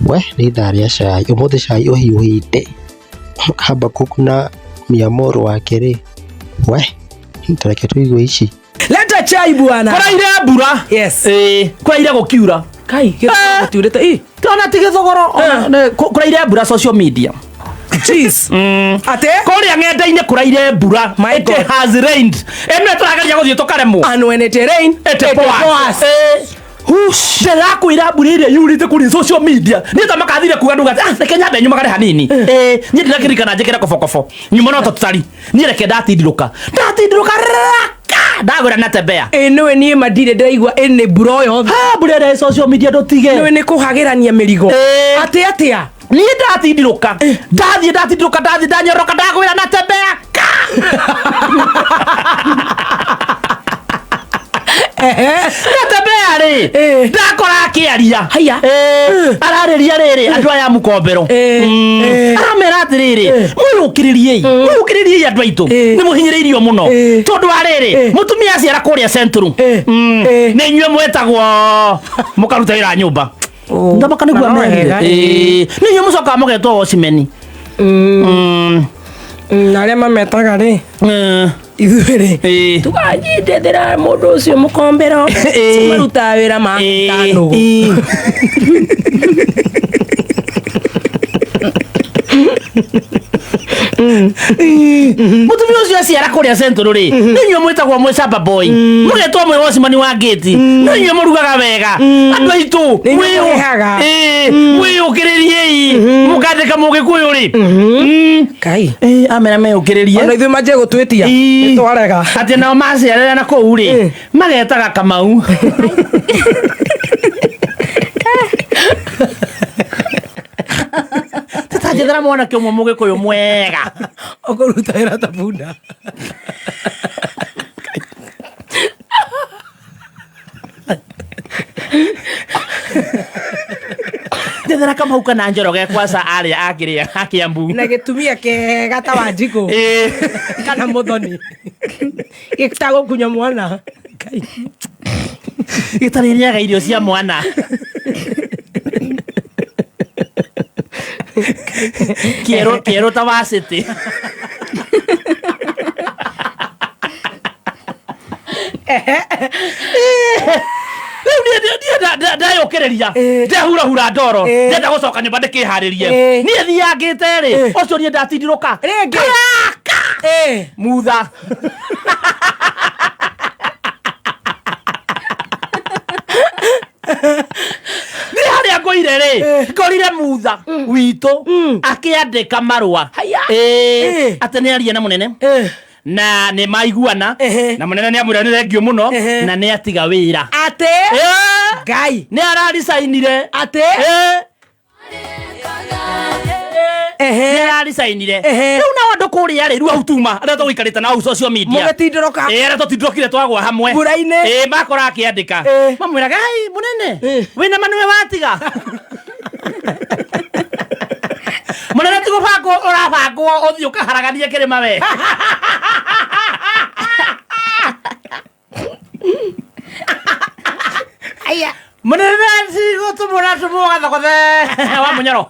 We nĩ tharĩa cai ũmũthĩ cai ũhiũhĩte Habakkuk na Miamoro wake rĩ we tareke tuigue ici leta chai bwana kũraire mbura yes kũraire gũkiura kai gĩtiurĩte tona tige thogoro kũraire mbura social media jeez ate kũrĩa ng'enda-inĩ kũraire mbura it has rained ĩno tũrageria gũthiĩ tũkaremwo and when it rain it pours ndĩrakwĩra mbura ĩrĩa yurĩte kũrĩ social media nĩ ta makathire kuga nduga reke nyambe nyumagare hanini niĩ ndĩrakĩririkana njĩkĩre kobokobo nyuma no tũtari niĩ reke ndatindirũka ndagwĩra na tembea nĩwe niĩ mandire ndĩraigua nĩ mbura o yothe mbura ĩrĩa social media ndũtige nĩwe nĩ kũhagĩrania mĩrigo atĩa niĩ ndatindirũka ndathiĩ ndanyoroka ndagwĩra na tembea natembea rĩ ndakora akĩaria haya ararĩria rĩrĩ andũ aya mũkombero aramera atĩrĩrĩ mwĩyũkĩrĩriei andũ aitũ nĩ mũhinyĩrĩirio mũno tondũ wa rĩrĩ mũtumia aciara kũrĩa centrum nĩ inyuĩ mwĩtagwo mũkaruta wĩra nyũmba ndamaka nĩguo amerire nĩ inyuĩ mũcokaga mũgetwo wocimeni na arĩa mametaga rĩ ithuĩ tukanyitethera mũndũ ũcio mũkombero marutaga wĩra matanũgũ mũtumia ũcio aciara kũrĩa centro rĩ nĩ inyuĩ mwĩtagwo mwĩ samba boy mũgetwo mwĩ wocimani wa ngĩti nĩ inyuĩ mũrugaga wega andũ aitũ mwĩyũkĩrĩriei mũkandĩka mũgĩkũyũ rĩ kai amera meyũkĩrĩrie ona ithuĩ manjie gũtwĩtia nĩtwarega atĩ nao maciarĩra na kũu rĩ magetaga Kamau njethera mwanake ũmwe mũgĩkũyũ mwega ũkũruta wĩra ta bunda njethera Kamau kana Njoroge kwaca arĩa akĩrĩa akĩambu na gĩtumia kega ta Wanjikũ kana Mũthoni gĩtagũkunya mwana gĩtarĩrĩaga irio cia mwana Quiero ta City ndayũkĩrĩria ndehurahura ndoro ndenda gũcoka nyũmba ndĩkĩharĩrie niĩ thiangĩte rĩ ũcio niĩ ndatindirũka mutha nĩ harĩa ngũire rĩ ngorire mutha witũ akĩandĩka marũa atĩ nĩ aria na mũnene na nĩ maiguana na mũnene nĩ amwĩra nĩ thengio mũno na nĩ atiga wĩra atĩ ngai nĩ araricainire atĩ nĩ araricainire rĩu nao andũ kũrĩa rĩ rĩu hau tuma arĩa tũgũikarĩte na hau social media mũgĩtindirũka arĩa tũtindirũkire twagwa hamwe mbura-inĩ makora akĩandĩka mamwĩraga ai mũnene wĩna manũwe watiga mũnene ti gũbangwo ũrabangwo ũthiĩ ũkaharagania kĩrĩma we aya mũnene ti gũtũmũra gathogothe wa mũnyoro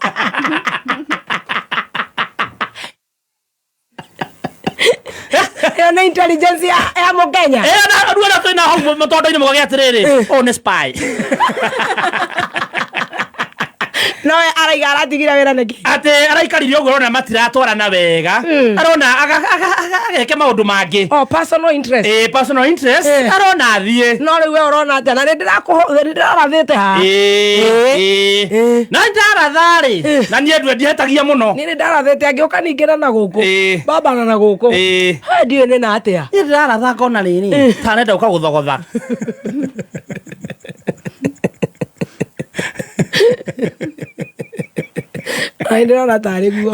ĩyo nĩ intelligence ya Mũkenya andũ arĩa twĩna hau mũtondo-inĩ mũgage atĩrĩrĩ ũũ nĩ spy nowe araiga aratigira wĩra nĩkĩ atĩ araikarire ũguo arona matiratwarana wega arona ageke maũndũ mangĩ personal interest personal interest arona athiĩ no rĩu we ũrona atĩa na nĩndĩrarathĩte haha na nĩndaratha rĩ na niĩ ndwe ndihetagia mũno niĩ nĩndarathĩte angĩũka ningĩra na gũkũ babana na gũkũ ndiũĩ nĩ na atĩa niĩ ndĩraratha ngona rĩrĩ ta nenda ũkagũthogotha ndĩrona tarĩ guo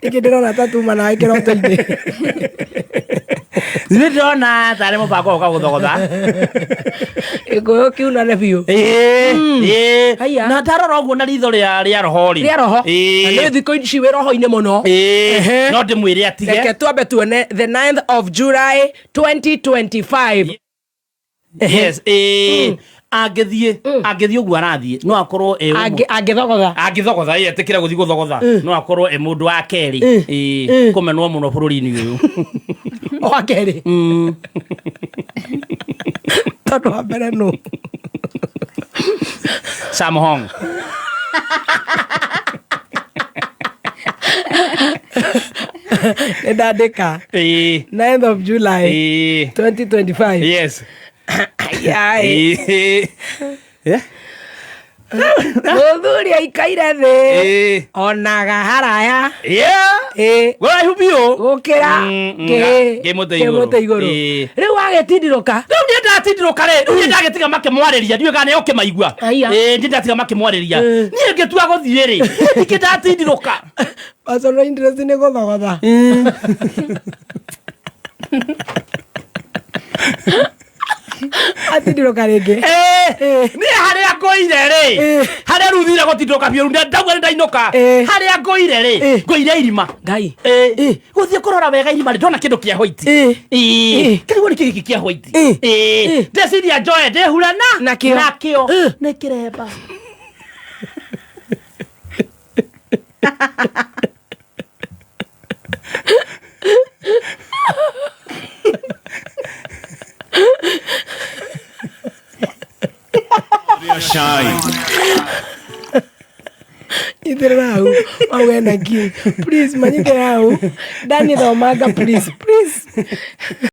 ingĩ ndĩrona ta tuma nawe kĩroto-inĩ nĩ ndĩrona tarĩ mũbango ũkagũthogotha gĩkũyũ kiunane biũ na ndarora ũguo na ritho rĩa roho rĩ nĩ thikũ ici wĩ roho-inĩ mũno no ndĩmwĩre atige reke twambe tuone the 9th of July 2025 yes angĩthiĩ ũguo arathiĩ no akorwo angĩthogotha etikĩre gũthiĩ gũthogotha no akorwo mũndũ wa kerĩ kũmenwo mũno bũrũri-inĩ ũyũ wa kerĩ tondũ wa mbere nũ Sam Hong ndandĩka 9th of July 2025 yes mũthuri aikaire thĩ onaga haraya gũraihu biũ gũkĩra kĩmũtĩ igũrũ rĩu agĩtindirũka rĩu niĩ ndatindirũka rĩu niĩ ndagĩtiga makĩmwarĩria ndiũĩ kana nĩo kĩmaigua niĩ ndatiga makĩmwarĩria niĩ ngĩtua gũthiĩ rĩ ingĩ ndatindirũka personal interest nĩ gũthogotha atindirũka rĩngĩ niĩ harĩa ngũire rĩ harĩa rĩu thire gũtindirũka biũ ndauga nĩ ndainũka harĩa ngũire rĩ ngũire irima ngai gũthiĩ kũrora wega irima rĩ ndona kĩndũ kĩa white kĩrigwo nĩ kĩgĩkĩ kĩa white ndeciria njoe ndĩhure nakĩo nĩ kĩremba itherera hau wawena ki please manyite hau Dani thomanga please